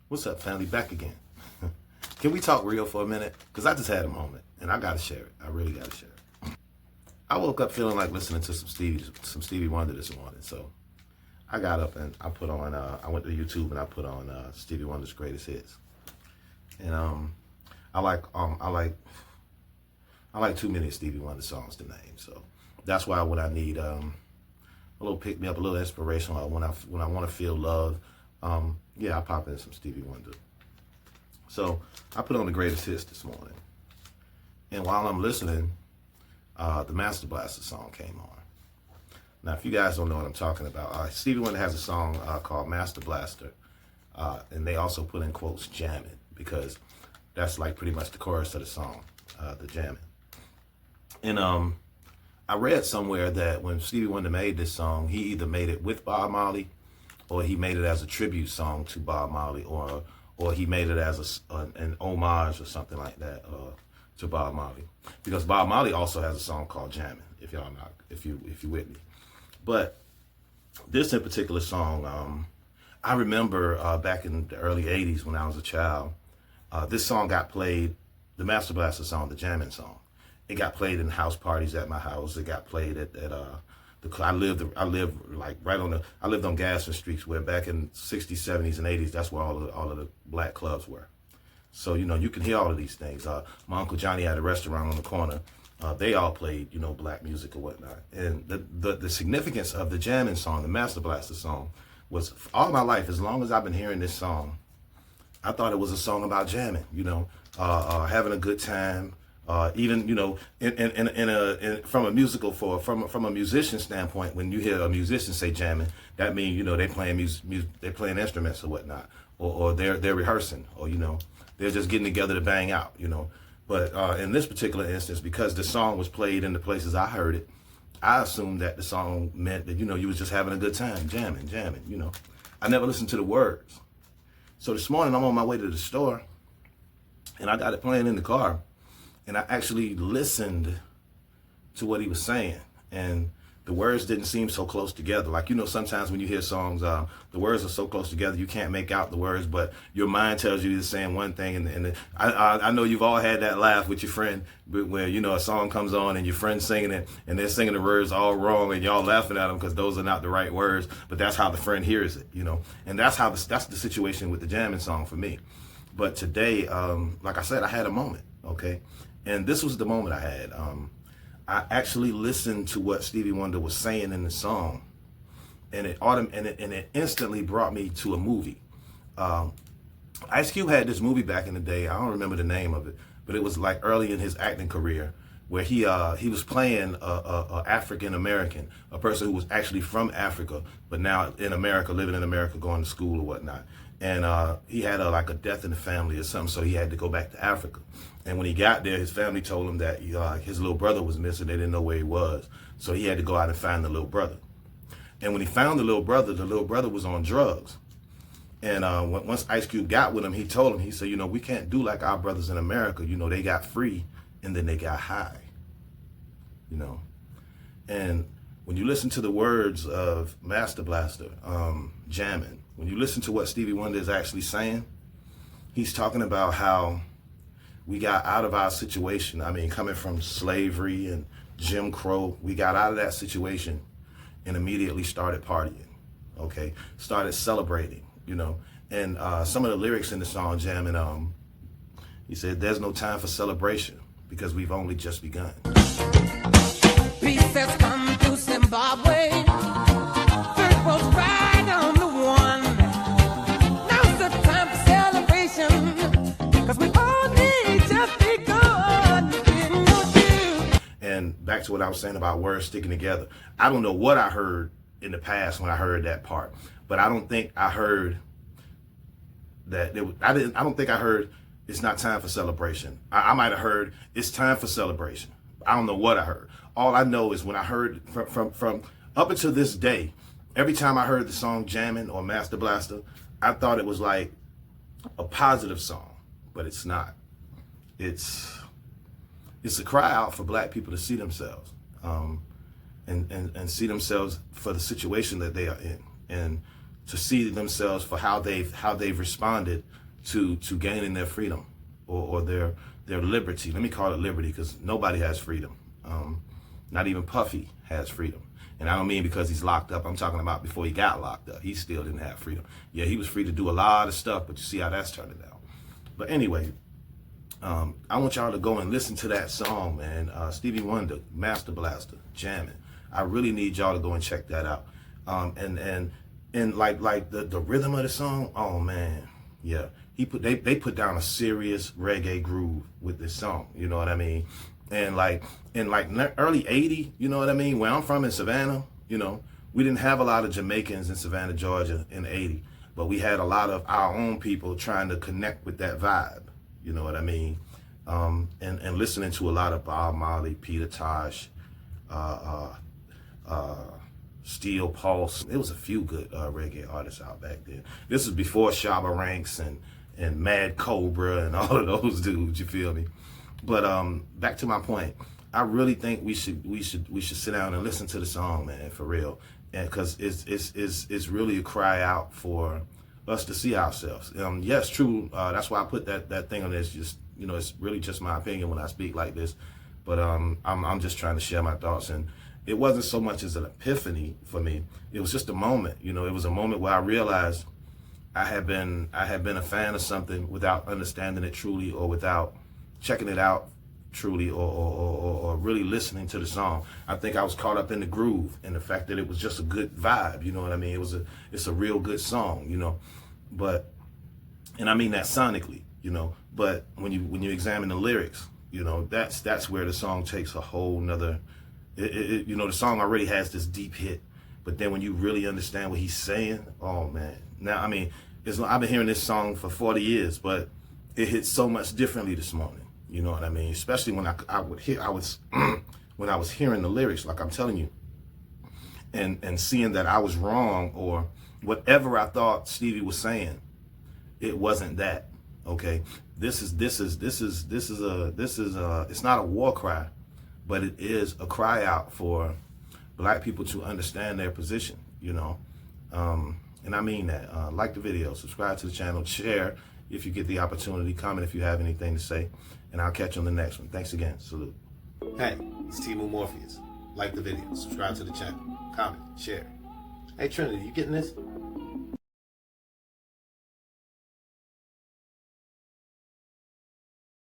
What's up, family? Back again. Can we talk real for a minute? Because I just had a moment, and I got to share it. I really got to share it. I woke up feeling like listening to some Stevie Wonder this morning. So I got up and I put on, I went to YouTube and I put on Stevie Wonder's greatest hits. And I like too many Stevie Wonder songs to name. So that's why when I need a little pick me up, a little inspiration, or when I want to feel love, yeah, I pop in some Stevie Wonder. So I put on the greatest hits this morning, and while I'm listening, the Master Blaster song came on. Now, if you guys don't know what I'm talking about, Stevie Wonder has a song called Master Blaster, and they also put in quotes jamming, because that's like pretty much the chorus of the song, the jamming. And I read somewhere that when Stevie Wonder made this song, he either made it with Bob Marley, or he made it as a tribute song to Bob Marley, or he made it as an homage or something like that to Bob Marley, because Bob Marley also has a song called Jammin'. If y'all not, if you with me, but this in particular song, I remember back in the early '80s when I was a child, this song got played, the Master Blaster song, the Jammin' song. It got played in house parties at my house. It got played at I lived like right on I lived on Gaston Streets, where back in 60s, 70s, and 80s, that's where all of the black clubs were. So, you know, you can hear all of these things. My Uncle Johnny had a restaurant on the corner. They all played, you know, black music or whatnot. And the significance of the jamming song, the Master Blaster song, was all my life, as long as I've been hearing this song, I thought it was a song about jamming, you know, having a good time. Even, you know, from a musician standpoint, when you hear a musician say jamming, that means, you know, they playing they playing instruments or whatnot, or they're rehearsing, or, you know, they're just getting together to bang out, you know. But in this particular instance, because the song was played in the places I heard it, I assumed that the song meant that, you know, you was just having a good time, jamming, you know. I never listened to the words. So this morning I'm on my way to the store, and I got it playing in the car. And I actually listened to what he was saying, and the words didn't seem so close together. Like, you know, sometimes when you hear songs, the words are so close together you can't make out the words, but your mind tells you you're saying one thing. And I know you've all had that laugh with your friend, where, you know, a song comes on and your friend's singing it, and they're singing the words all wrong, and y'all laughing at them because those are not the right words. But that's how the friend hears it, you know. And that's the situation with the jamming song for me. But today, like I said, I had a moment, okay? And this was the moment I had. I actually listened to what Stevie Wonder was saying in the song, and it instantly brought me to a movie. Ice Cube had this movie back in the day. I don't remember the name of it, but it was like early in his acting career, where he was playing a African American, a person who was actually from Africa, but now in America, living in America, going to school or whatnot. And he had like a death in the family or something, so he had to go back to Africa. And when he got there, his family told him that his little brother was missing. They didn't know where he was, so he had to go out and find the little brother. And when he found the little brother was on drugs. And once Ice Cube got with him, he told him, he said, you know, we can't do like our brothers in America. You know, they got free and then they got high, you know. And when you listen to the words of Master Blaster, jamming, when you listen to what Stevie Wonder is actually saying, he's talking about how we got out of our situation. I mean, coming from slavery and Jim Crow, we got out of that situation and immediately started partying, okay? Started celebrating, you know. And some of the lyrics in the song Jamming, he said, there's no time for celebration because we've only just begun. Peace has come to Zimbabwe. First was right on the one. Now's the time for celebration, cause we only just begun. Didn't know you. And back to what I was saying about words sticking together. I don't know what I heard in the past when I heard that part, but I don't think I heard that. I don't think I heard it's not time for celebration. I might have heard it's time for celebration. I don't know what I heard. All I know is when I heard from up until this day, every time I heard the song Jammin' or Master Blaster, I thought it was like a positive song, but it's not. It's a cry out for black people to see themselves, and see themselves for the situation that they are in, and see themselves for how they've responded to gaining their freedom or their liberty. Let me call it liberty, because nobody has freedom. Not even Puffy has freedom. And I don't mean because he's locked up. I'm talking about before he got locked up. He still didn't have freedom. Yeah, he was free to do a lot of stuff, but you see how that's turning out. But anyway, I want y'all to go and listen to that song, man. Stevie Wonder, Master Blaster, jamming. I really need y'all to go and check that out. And like the rhythm of the song, oh man, yeah. They put down a serious reggae groove with this song, you know what I mean? And like in early 80, you know what I mean? Where I'm from in Savannah, you know, we didn't have a lot of Jamaicans in Savannah, Georgia in 80, but we had a lot of our own people trying to connect with that vibe, you know what I mean? And listening to a lot of Bob Marley, Peter Tosh, Steel Pulse. There was a few good reggae artists out back then. This is before Shabba Ranks and Mad Cobra and all of those dudes, you feel me? But back to my point, I really think we should sit down and listen to the song, man, for real. And because it's really a cry out for us to see ourselves. Yes, true. That's why I put that thing on this. Just, you know, it's really just my opinion when I speak like this. But I'm just trying to share my thoughts, and it wasn't so much as an epiphany for me. It was just a moment. You know, it was a moment where I realized I had been a fan of something without understanding it truly, or without checking it out truly, or really listening to the song. I think I was caught up in the groove and the fact that it was just a good vibe. You know what I mean? It's a real good song. You know, and I mean that sonically. You know, but when you examine the lyrics, you know, that's where the song takes a whole nother. You know, the song already has this deep hit, but then when you really understand what he's saying, oh man. Now, I mean, I've been hearing this song for 40 years, but it hit so much differently this morning. You know what I mean? Especially when when I was hearing the lyrics, like I'm telling you, and seeing that I was wrong, or whatever I thought Stevie was saying, it wasn't that. Okay, this is it's not a war cry, but it is a cry out for black people to understand their position, you know. And I mean that. Like the video, subscribe to the channel, share if you get the opportunity, comment if you have anything to say, and I'll catch you on the next one. Thanks again. Salute. Hey, it's T-Moo Morpheus. Like the video, subscribe to the channel, comment, share. Hey Trinity, you getting this?